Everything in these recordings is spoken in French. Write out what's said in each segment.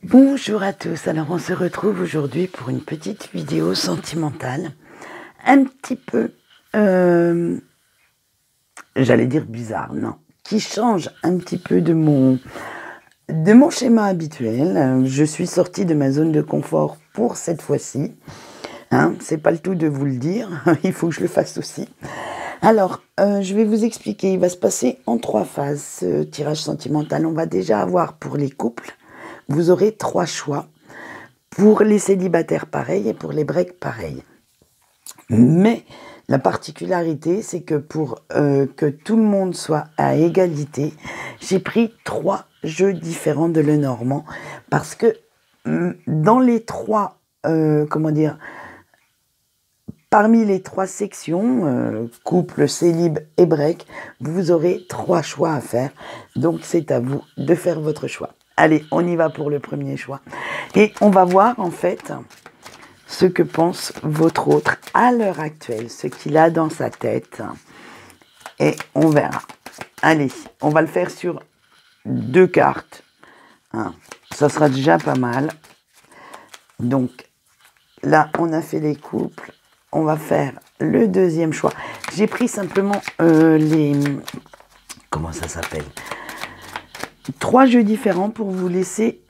Bonjour à tous, alors on se retrouve aujourd'hui pour une petite vidéo sentimentale, un petit peu, j'allais dire bizarre, non, qui change un petit peu de mon schéma habituel. Je suis sortie de ma zone de confort pour cette fois-ci, hein, c'est pas le tout de vous le dire, il faut que je le fasse aussi. Alors, je vais vous expliquer, il va se passer en 3 phases, ce tirage sentimental. On va déjà avoir pour les couples, vous aurez 3 choix. Pour les célibataires, pareil, et pour les breaks, pareil. Mais la particularité, c'est que pour que tout le monde soit à égalité, j'ai pris 3 jeux différents de Lenormand, parce que dans les 3, parmi les 3 sections, couple, célib et break, vous aurez 3 choix à faire. Donc c'est à vous de faire votre choix. Allez, on y va pour le premier choix. Et on va voir en fait ce que pense votre autre à l'heure actuelle, ce qu'il a dans sa tête. Et on verra. Allez, on va le faire sur 2 cartes. Hein, ça sera déjà pas mal. Donc là, on a fait les couples. On va faire le deuxième choix. J'ai pris simplement les... Comment ça s'appelle ? 3 jeux différents pour vous laisser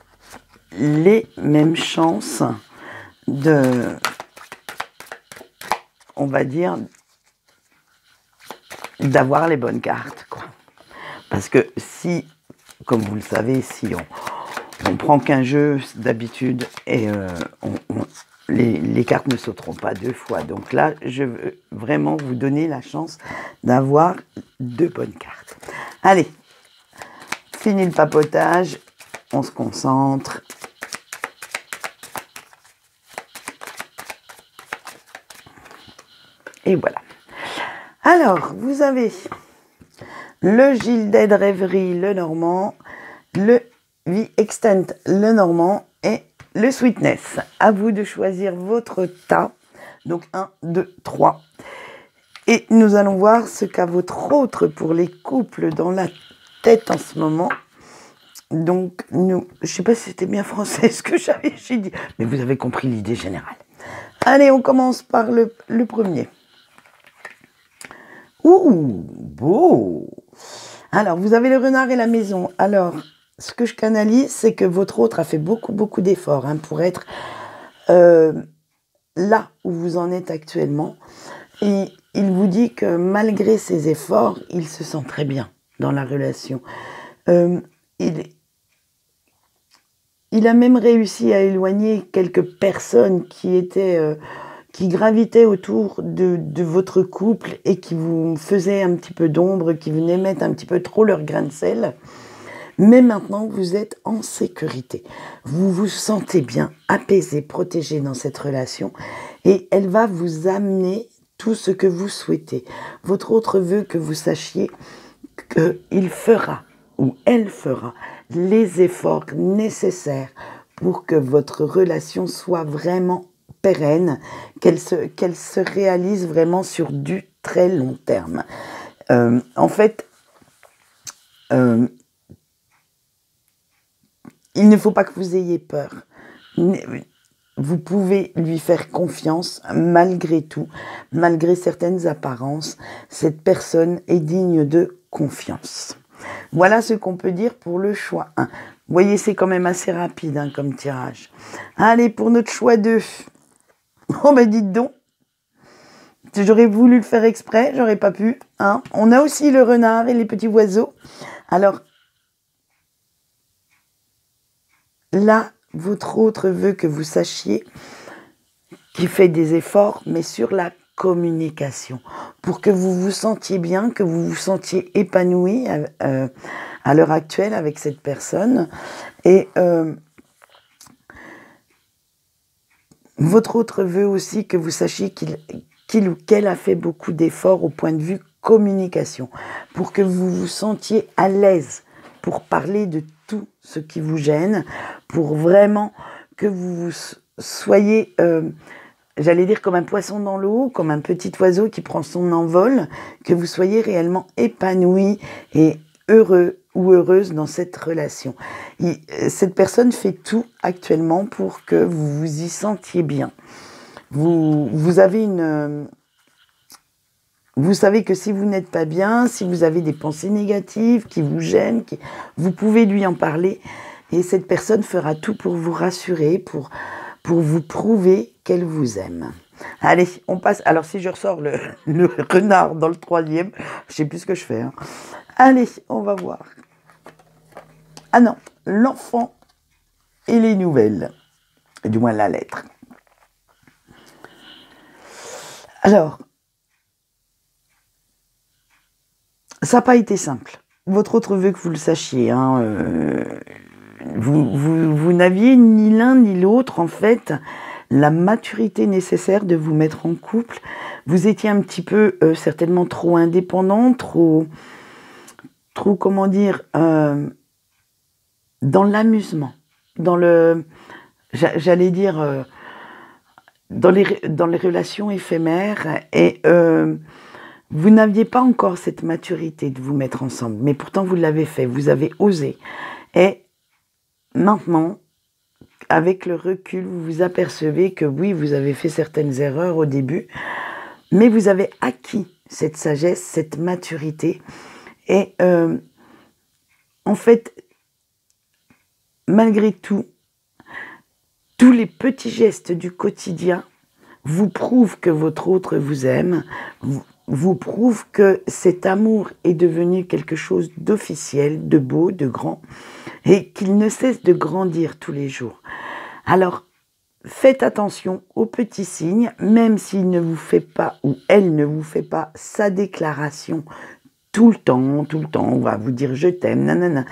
les mêmes chances de, on va dire, d'avoir les bonnes cartes, quoi. Parce que si, comme vous le savez, si on prend qu'un jeu d'habitude et les cartes ne sauteront pas 2 fois. Donc là, je veux vraiment vous donner la chance d'avoir 2 bonnes cartes. Allez, fini le papotage, on se concentre. Et voilà. Alors, vous avez le Gilded Rêverie Lenormand, le Vie Extent Lenormand et le Sweetness. À vous de choisir votre tas. Donc 1, 2, 3. Et nous allons voir ce qu'a votre autre pour les couples dans la tête en ce moment. Donc, nous, je ne sais pas si c'était bien français ce que j'ai dit, mais vous avez compris l'idée générale. Allez, on commence par le premier. Ouh, beau! Alors, vous avez le renard et la maison. Alors, ce que je canalise, c'est que votre autre a fait beaucoup d'efforts pour être là où vous en êtes actuellement. Et il vous dit que malgré ses efforts, il se sent très bien dans la relation. Il a même réussi à éloigner quelques personnes qui gravitaient autour de votre couple et qui vous faisaient un petit peu d'ombre, qui venaient mettre un petit peu trop leur grain de sel. Mais maintenant, vous êtes en sécurité. Vous vous sentez bien, apaisé, protégé dans cette relation et elle va vous amener tout ce que vous souhaitez. Votre autre veut que vous sachiez qu'il fera ou elle fera les efforts nécessaires pour que votre relation soit vraiment pérenne, qu'elle se réalise vraiment sur du très long terme. En fait, il ne faut pas que vous ayez peur. Vous pouvez lui faire confiance malgré tout, malgré certaines apparences. Cette personne est digne de confiance. Voilà ce qu'on peut dire pour le choix 1. Vous voyez, c'est quand même assez rapide comme tirage. Allez, pour notre choix 2. Oh ben dites donc, j'aurais voulu le faire exprès, j'aurais pas pu. On a aussi le renard et les petits oiseaux. Alors, là, votre autre veut que vous sachiez qu'il fait des efforts, mais sur la communication, pour que vous vous sentiez bien, que vous vous sentiez épanoui à l'heure actuelle avec cette personne. Et votre autre veut aussi que vous sachiez qu'il ou qu'elle a fait beaucoup d'efforts au point de vue communication, pour que vous vous sentiez à l'aise pour parler de tout ce qui vous gêne, pour vraiment que vous soyez, j'allais dire comme un poisson dans l'eau, comme un petit oiseau qui prend son envol, que vous soyez réellement épanoui et heureux ou heureuse dans cette relation. Cette personne fait tout actuellement pour que vous vous y sentiez bien. Vous avez vous savez que si vous n'êtes pas bien, si vous avez des pensées négatives qui vous gênent, vous pouvez lui en parler et cette personne fera tout pour vous rassurer, pour vous prouver qu'elle vous aime. Allez, on passe. Alors si je ressors le renard dans le troisième, je sais plus ce que je fais. Hein. Allez, on va voir. Ah non, l'enfant et les nouvelles. Du moins la lettre. Alors, ça n'a pas été simple. Votre autre veut que vous le sachiez. Hein, vous n'aviez ni l'un ni l'autre, en fait, la maturité nécessaire de vous mettre en couple. Vous étiez un petit peu, certainement, trop indépendant, trop comment dire, dans l'amusement, dans le, j'allais dire, dans les relations éphémères, et vous n'aviez pas encore cette maturité de vous mettre ensemble, mais pourtant vous l'avez fait, vous avez osé. Et maintenant, avec le recul, vous vous apercevez que oui, vous avez fait certaines erreurs au début, mais vous avez acquis cette sagesse, cette maturité. Et en fait, malgré tout, tous les petits gestes du quotidien vous prouvent que votre autre vous aime, vous prouvent que cet amour est devenu quelque chose d'officiel, de beau, de grand, et qu'il ne cesse de grandir tous les jours. Alors, faites attention aux petits signes, même s'il ne vous fait pas, ou elle ne vous fait pas sa déclaration tout le temps, on va vous dire je t'aime, nanana.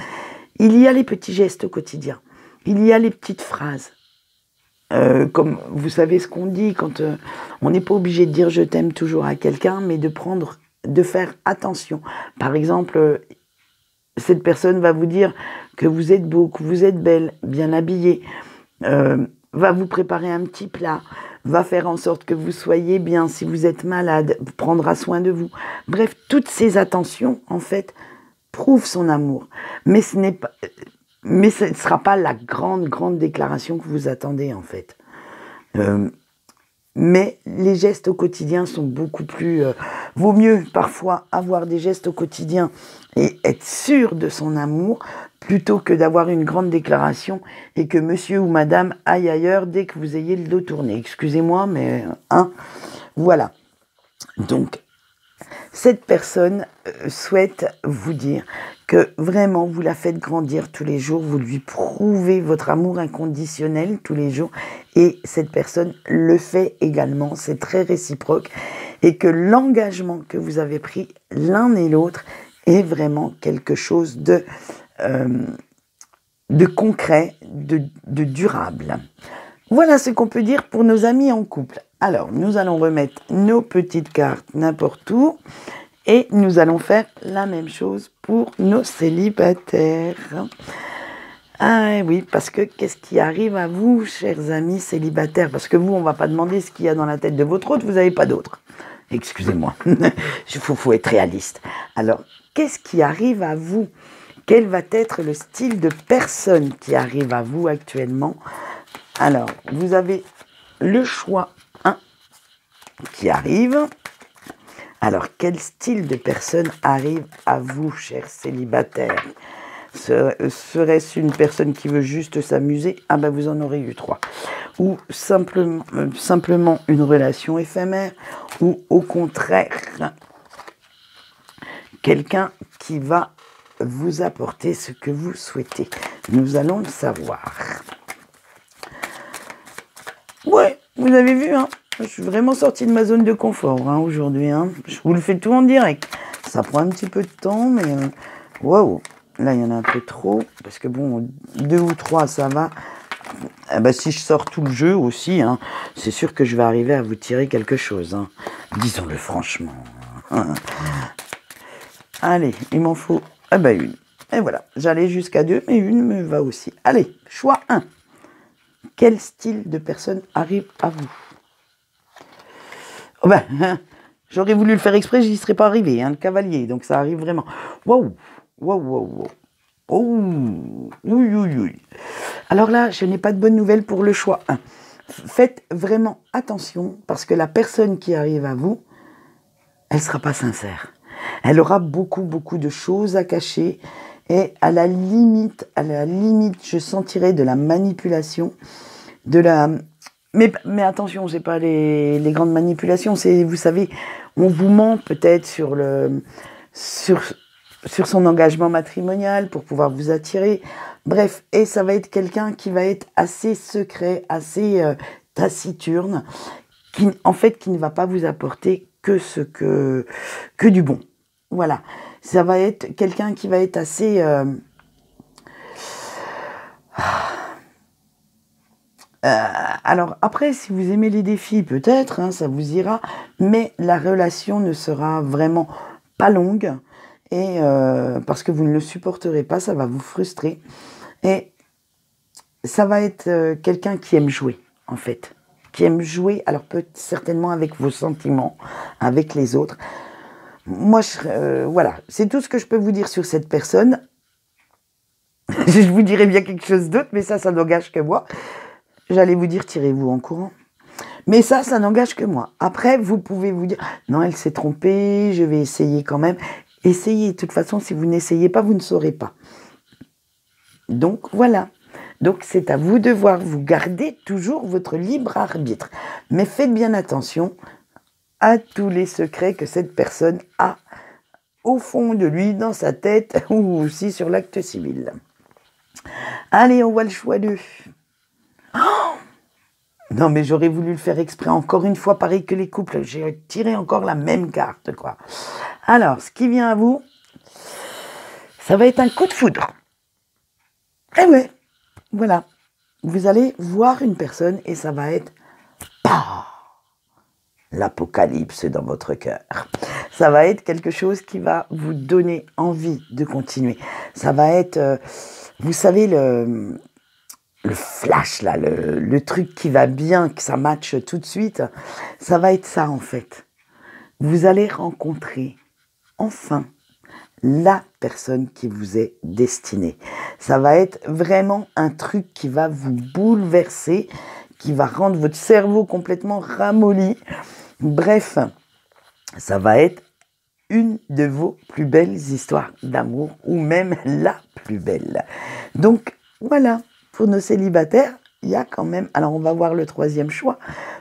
Il y a les petits gestes au quotidien, il y a les petites phrases. Comme vous savez ce qu'on dit quand on n'est pas obligé de dire je t'aime toujours à quelqu'un, mais de faire attention. Par exemple, cette personne va vous dire que vous êtes beau, que vous êtes belle, bien habillé, va vous préparer un petit plat, va faire en sorte que vous soyez bien. Si vous êtes malade, prendra soin de vous. Bref, toutes ces attentions, en fait, prouvent son amour. Mais ce ne sera pas la grande déclaration que vous attendez, en fait. Mais les gestes au quotidien sont beaucoup plus... vaut mieux parfois avoir des gestes au quotidien et être sûr de son amour plutôt que d'avoir une grande déclaration et que monsieur ou madame aille ailleurs dès que vous ayez le dos tourné. Excusez-moi, mais... voilà. Donc, cette personne souhaite vous dire que vraiment vous la faites grandir tous les jours, vous lui prouvez votre amour inconditionnel tous les jours et cette personne le fait également, c'est très réciproque et que l'engagement que vous avez pris l'un et l'autre est vraiment quelque chose de concret, de durable. Voilà ce qu'on peut dire pour nos amis en couple. Alors, nous allons remettre nos petites cartes n'importe où et nous allons faire la même chose pour nos célibataires. Ah oui, parce que qu'est-ce qui arrive à vous, chers amis célibataires? Parce que vous, on ne va pas demander ce qu'il y a dans la tête de votre autre, vous n'avez pas d'autre. Excusez-moi, il faut être réaliste. Alors, qu'est-ce qui arrive à vous? Quel va être le style de personne qui arrive à vous actuellement? Alors, vous avez le choix 1 qui arrive. Alors, quel style de personne arrive à vous, chers célibataires? Serait-ce une personne qui veut juste s'amuser? Ah ben, vous en aurez eu 3. Ou simplement une relation éphémère? Ou au contraire, quelqu'un qui va vous apporter ce que vous souhaitez? Nous allons le savoir. Ouais, vous avez vu, hein, je suis vraiment sortie de ma zone de confort aujourd'hui. Je vous le fais tout en direct. Ça prend un petit peu de temps, mais waouh, là il y en a un peu trop. Parce que bon, 2 ou 3, ça va. Eh ben, si je sors tout le jeu aussi, c'est sûr que je vais arriver à vous tirer quelque chose. Disons-le franchement. Allez, il m'en faut une. Et voilà, j'allais jusqu'à 2, mais une me va aussi. Allez, choix 1. Quel style de personne arrive à vous? J'aurais voulu le faire exprès, j'y serais pas arrivé, le cavalier, donc ça arrive vraiment. Waouh. Oh, oui, oui, oui. Alors là, je n'ai pas de bonne nouvelle pour le choix 1. Faites vraiment attention parce que la personne qui arrive à vous, elle ne sera pas sincère. Elle aura beaucoup, beaucoup de choses à cacher et à la limite, je sentirai de la manipulation, de la... Mais attention, c'est pas les grandes manipulations, c'est, vous savez, on vous ment peut-être sur son engagement matrimonial pour pouvoir vous attirer. Bref, et ça va être quelqu'un qui va être assez secret, assez taciturne, qui ne va pas vous apporter que du bon. Voilà, ça va être quelqu'un qui va être assez... alors après, si vous aimez les défis, peut-être, hein, ça vous ira, mais la relation ne sera vraiment pas longue, et parce que vous ne le supporterez pas, ça va vous frustrer, et ça va être quelqu'un qui aime jouer, en fait, qui aime jouer, alors peut-être certainement avec vos sentiments, avec les autres. Moi, voilà, c'est tout ce que je peux vous dire sur cette personne. Je vous dirais bien quelque chose d'autre, mais ça n'engage que moi. J'allais vous dire, tirez-vous en courant. Mais ça n'engage que moi. Après, vous pouvez vous dire, non, elle s'est trompée, je vais essayer quand même. Essayez, de toute façon, si vous n'essayez pas, vous ne saurez pas. Donc, voilà. Donc, c'est à vous de voir. Vous gardez toujours votre libre arbitre. Mais faites bien attention à tous les secrets que cette personne a au fond de lui, dans sa tête, ou aussi sur l'acte civil. Allez, on voit le choix 2. Oh, non, mais j'aurais voulu le faire exprès. Encore une fois, pareil que les couples. J'ai tiré encore la même carte, quoi. Alors, ce qui vient à vous, ça va être un coup de foudre. Eh ouais, voilà. Vous allez voir une personne et ça va être... l'apocalypse dans votre cœur. Ça va être quelque chose qui va vous donner envie de continuer. Ça va être, vous savez, le flash, là, le truc qui va bien, que ça matche tout de suite. Ça va être ça, en fait. Vous allez rencontrer, enfin, la personne qui vous est destinée. Ça va être vraiment un truc qui va vous bouleverser, qui va rendre votre cerveau complètement ramolli. Bref, ça va être une de vos plus belles histoires d'amour, ou même la plus belle. Donc, voilà, pour nos célibataires, il y a quand même... Alors, on va voir le 3e choix,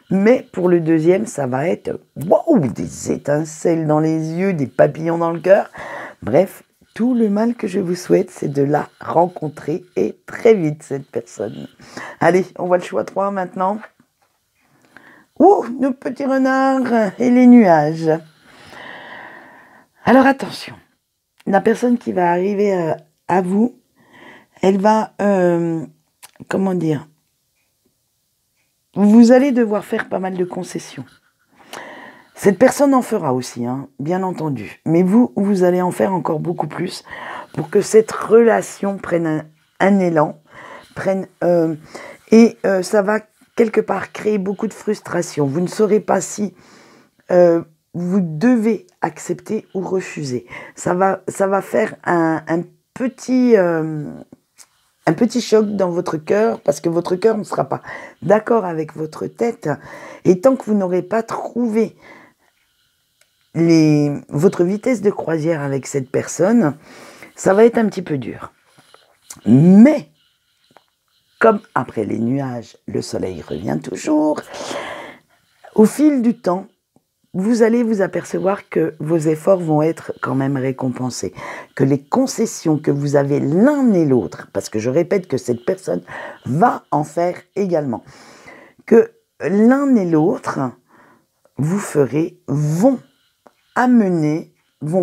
mais pour le 2e, ça va être, wow, des étincelles dans les yeux, des papillons dans le cœur. Bref, tout le mal que je vous souhaite, c'est de la rencontrer, et très vite, cette personne. Allez, on voit le choix 3 maintenant. Ouh, nos petits renards et les nuages. Alors attention, la personne qui va arriver à vous, elle va, comment dire, vous allez devoir faire pas mal de concessions. Cette personne en fera aussi, hein, bien entendu. Mais vous allez en faire encore beaucoup plus pour que cette relation prenne un élan, ça va quelque part créer beaucoup de frustration. Vous ne saurez pas si vous devez accepter ou refuser. Ça va faire un petit choc dans votre cœur, parce que votre cœur ne sera pas d'accord avec votre tête. Et tant que vous n'aurez pas trouvé votre vitesse de croisière avec cette personne, ça va être un petit peu dur. Mais, comme après les nuages, le soleil revient toujours, au fil du temps, vous allez vous apercevoir que vos efforts vont être quand même récompensés, que les concessions que vous avez l'un et l'autre, parce que je répète que cette personne va en faire également, que l'un et l'autre vont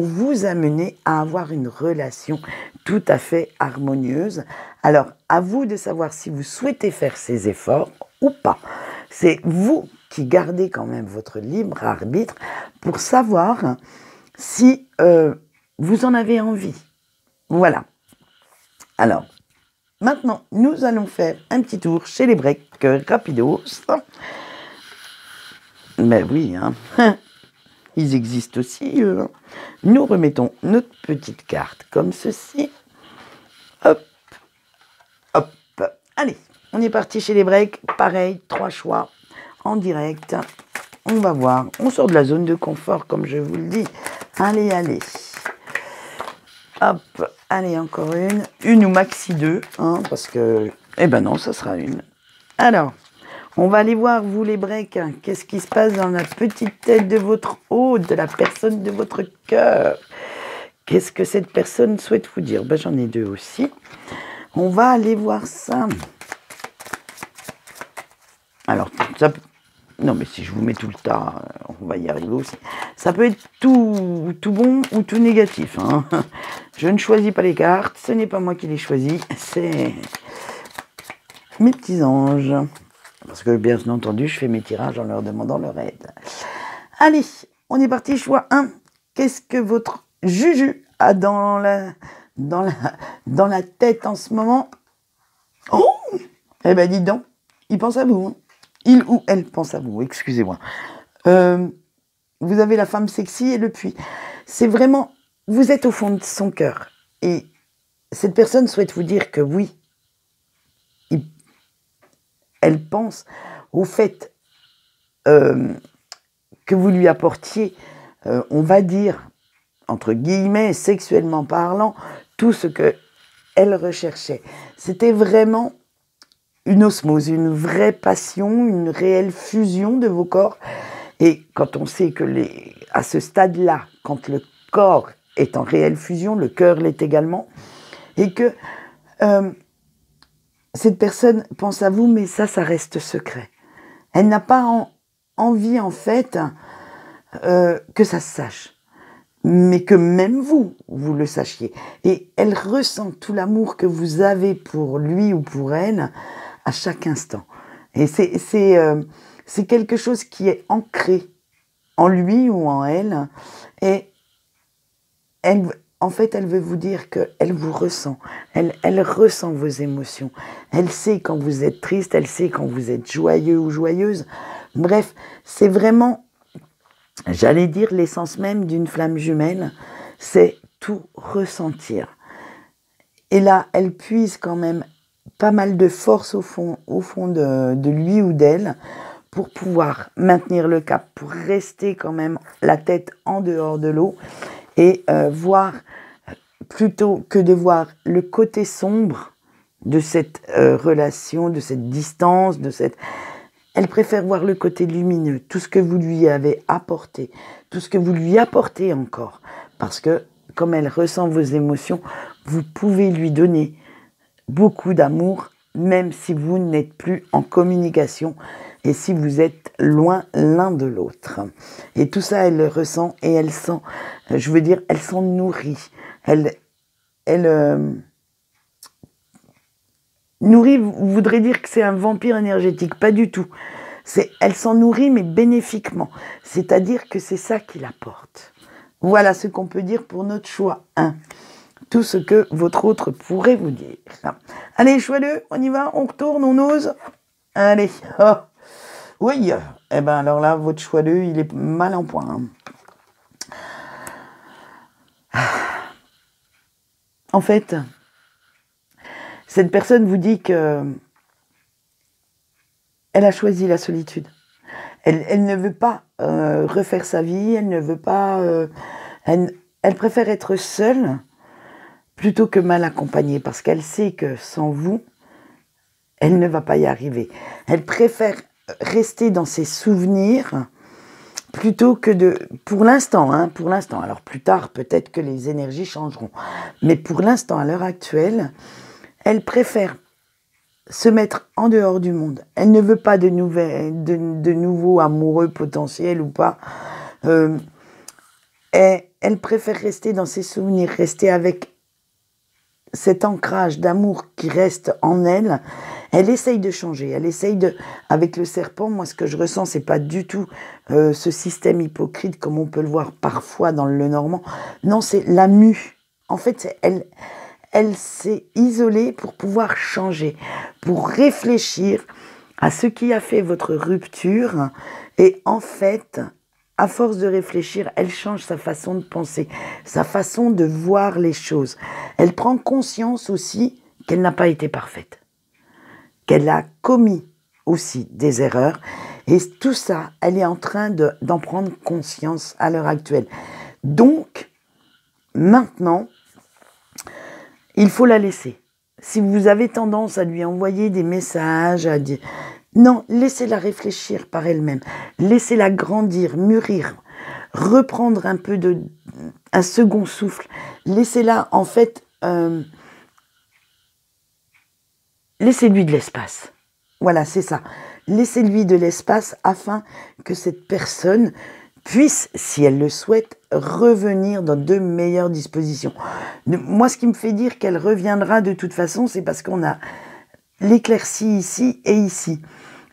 vous amener à avoir une relation tout à fait harmonieuse. Alors, à vous de savoir si vous souhaitez faire ces efforts ou pas. C'est vous qui gardez quand même votre libre arbitre pour savoir si vous en avez envie. Voilà. Alors, maintenant, nous allons faire un petit tour chez les breaks rapidos. Ben oui, hein. Ils existent aussi. Nous remettons notre petite carte comme ceci. Hop, hop. Allez, on est parti chez les breaks. Pareil, 3 choix en direct. On va voir. On sort de la zone de confort, comme je vous le dis. Allez, allez. Hop, allez, encore une. Une ou maxi 2, hein, parce que... Eh ben non, ça sera une. Alors, on va aller voir, vous les breaks, qu'est-ce qui se passe dans la petite tête de votre hôte, de la personne de votre cœur. Qu'est-ce que cette personne souhaite vous dire? Ben, j'en ai 2 aussi. On va aller voir ça. Alors, ça... Non, mais si je vous mets tout le tas, on va y arriver aussi. Ça peut être tout bon ou tout négatif. Hein. Je ne choisis pas les cartes, ce n'est pas moi qui les choisis, c'est mes petits anges. Parce que, bien entendu, je fais mes tirages en leur demandant leur aide. Allez, on est parti, choix 1. Qu'est-ce que votre Juju a dans la tête en ce moment? Oh! Eh ben, dis donc, il pense à vous, hein. Il ou elle pense à vous, excusez-moi. Vous avez la femme sexy et le puits. C'est vraiment, vous êtes au fond de son cœur. Et cette personne souhaite vous dire que oui, elle pense au fait que vous lui apportiez, on va dire, entre guillemets, sexuellement parlant, tout ce qu'elle recherchait. C'était vraiment une osmose, une vraie passion, une réelle fusion de vos corps. Et quand on sait que à ce stade-là, quand le corps est en réelle fusion, le cœur l'est également, et que cette personne pense à vous, mais ça reste secret. Elle n'a pas envie, en fait, que ça se sache, mais que même vous le sachiez. Et elle ressent tout l'amour que vous avez pour lui ou pour elle, à chaque instant. Et c'est quelque chose qui est ancré en lui ou en elle. Et en fait, elle veut vous dire qu'elle vous ressent. Elle ressent vos émotions. Elle sait quand vous êtes triste, elle sait quand vous êtes joyeux ou joyeuse. Bref, c'est vraiment, j'allais dire, l'essence même d'une flamme jumelle. C'est tout ressentir. Et là, elle puise quand même pas mal de force au fond de lui ou d'elle pour pouvoir maintenir le cap, pour rester quand même la tête en dehors de l'eau et voir, plutôt que de voir le côté sombre de cette relation, de cette distance, elle préfère voir le côté lumineux, tout ce que vous lui avez apporté, tout ce que vous lui apportez encore, parce que comme elle ressent vos émotions, vous pouvez lui donner beaucoup d'amour, même si vous n'êtes plus en communication et si vous êtes loin l'un de l'autre. Et tout ça, elle le ressent et elle sent, je veux dire, elle s'en nourrit. Elle nourrit, vous voudrez dire que c'est un vampire énergétique, pas du tout. Elle s'en nourrit, mais bénéfiquement. C'est-à-dire que c'est ça qui l'apporte. Voilà ce qu'on peut dire pour notre choix 1. Tout ce que votre autre pourrait vous dire. Allez, choix 2, on y va, on retourne, on ose. Allez, oh. Oui, eh ben alors là, votre choix 2, il est mal en point. En fait, cette personne vous dit que elle a choisi la solitude. Elle ne veut pas refaire sa vie, elle ne veut pas... elle préfère être seule plutôt que mal accompagnée, parce qu'elle sait que sans vous, elle ne va pas y arriver. Elle préfère rester dans ses souvenirs plutôt que de... Pour l'instant, alors plus tard, peut-être que les énergies changeront. Mais pour l'instant, à l'heure actuelle, elle préfère se mettre en dehors du monde. Elle ne veut pas de nouveaux amoureux potentiels ou pas. Et elle préfère rester dans ses souvenirs, rester avec cet ancrage d'amour qui reste en elle. Elle essaye de changer, avec le serpent, moi ce que je ressens, c'est pas du tout ce système hypocrite comme on peut le voir parfois dans le Normand. Non, c'est la mue. En fait, elle s'est isolée pour pouvoir changer, pour réfléchir à ce qui a fait votre rupture. Et en fait, à force de réfléchir, elle change sa façon de penser, sa façon de voir les choses. Elle prend conscience aussi qu'elle n'a pas été parfaite, qu'elle a commis aussi des erreurs. Et tout ça, elle est en train d'en prendre conscience à l'heure actuelle. Donc, maintenant, il faut la laisser. Si vous avez tendance à lui envoyer des messages, à dire... Non, laissez-la réfléchir par elle-même. Laissez-la grandir, mûrir, reprendre un second souffle. Laissez-la, en fait, laissez-lui de l'espace. Voilà, c'est ça. Laissez-lui de l'espace afin que cette personne puisse, si elle le souhaite, revenir dans de meilleures dispositions. Moi, ce qui me fait dire qu'elle reviendra de toute façon, c'est parce qu'on a l'éclaircie ici et ici.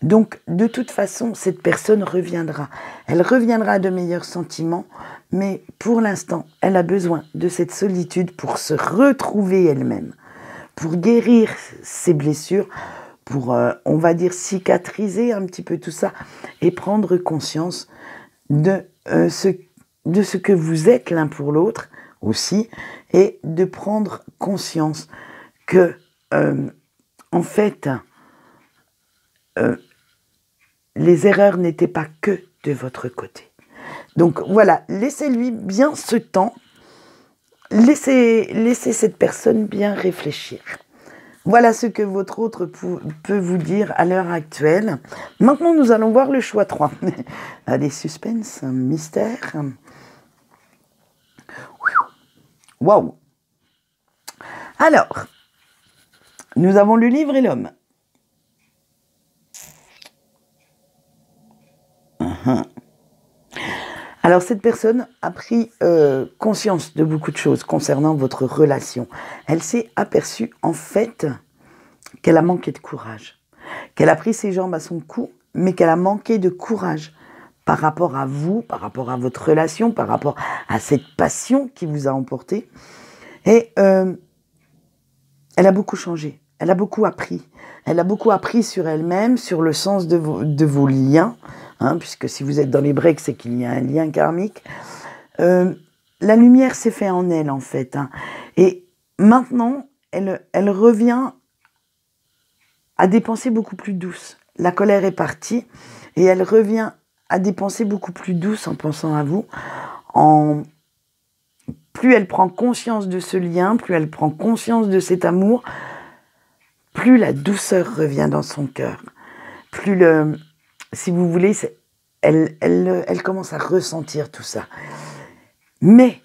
Donc, de toute façon, cette personne reviendra. Elle reviendra de meilleurs sentiments, mais pour l'instant, elle a besoin de cette solitude pour se retrouver elle-même, pour guérir ses blessures, pour, on va dire, cicatriser un petit peu tout ça et prendre conscience de ce que vous êtes l'un pour l'autre aussi, et de prendre conscience que, en fait, les erreurs n'étaient pas que de votre côté. Donc voilà, laissez-lui bien ce temps, laissez cette personne bien réfléchir. Voilà ce que votre autre peut vous dire à l'heure actuelle. Maintenant, nous allons voir le choix 3. Allez, suspense, mystère. Waouh! Alors, nous avons le livre et l'homme. Alors, cette personne a pris conscience de beaucoup de choses concernant votre relation. Elle s'est aperçue, en fait, qu'elle a manqué de courage. Qu'elle a pris ses jambes à son cou, mais qu'elle a manqué de courage par rapport à vous, par rapport à votre relation, par rapport à cette passion qui vous a emporté. Et elle a beaucoup changé. Elle a beaucoup appris. Elle a beaucoup appris sur elle-même, sur le sens de vos liens. Puisque si vous êtes dans les breaks, c'est qu'il y a un lien karmique. La lumière s'est faite en elle, en fait. Et maintenant, elle revient à des pensées beaucoup plus douces. La colère est partie et elle revient à des pensées beaucoup plus douces en pensant à vous. Plus elle prend conscience de ce lien, plus elle prend conscience de cet amour, plus la douceur revient dans son cœur. Plus si vous voulez, elle commence à ressentir tout ça. Mais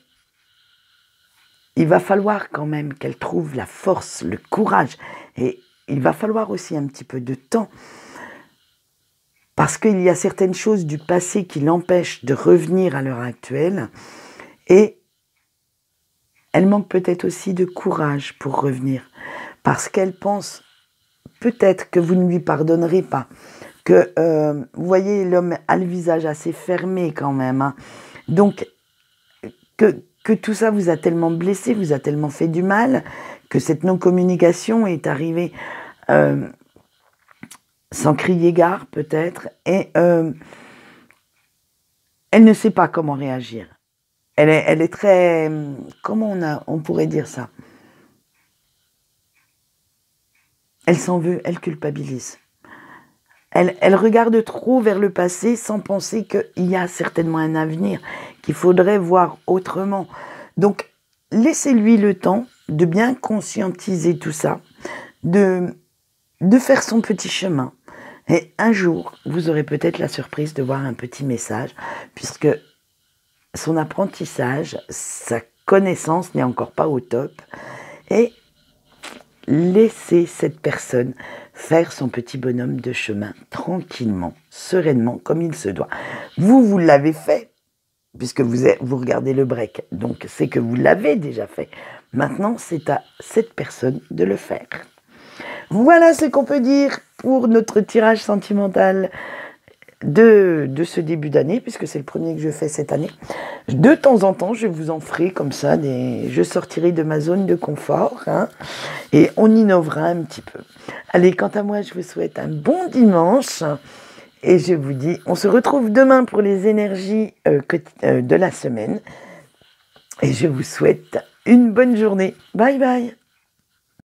il va falloir quand même qu'elle trouve la force, le courage. Et il va falloir aussi un petit peu de temps. Parce qu'il y a certaines choses du passé qui l'empêchent de revenir à l'heure actuelle. Et elle manque peut-être aussi de courage pour revenir. Parce qu'elle pense peut-être que vous ne lui pardonnerez pas. Que, vous voyez, l'homme a le visage assez fermé quand même. Donc, que tout ça vous a tellement blessé, vous a tellement fait du mal, que cette non-communication est arrivée sans crier gare peut-être, et elle ne sait pas comment réagir. Elle est très... Comment on pourrait dire ça? Elle s'en veut, elle culpabilise. Elle regarde trop vers le passé sans penser qu'il y a certainement un avenir, qu'il faudrait voir autrement. Donc, laissez-lui le temps de bien conscientiser tout ça, de faire son petit chemin. Et un jour, vous aurez peut-être la surprise de voir un petit message, puisque son apprentissage, sa connaissance n'est encore pas au top. Et laissez cette personne faire son petit bonhomme de chemin tranquillement, sereinement, comme il se doit. Vous l'avez fait, puisque vous regardez le break, donc c'est que vous l'avez déjà fait. Maintenant, c'est à cette personne de le faire. Voilà ce qu'on peut dire pour notre tirage sentimental de ce début d'année, puisque c'est le premier que je fais cette année. De temps en temps, je vous en ferai comme ça, je sortirai de ma zone de confort, et on innovera un petit peu. Allez, quant à moi, je vous souhaite un bon dimanche, Et je vous dis, on se retrouve demain pour les énergies de la semaine. Et je vous souhaite une bonne journée. Bye bye.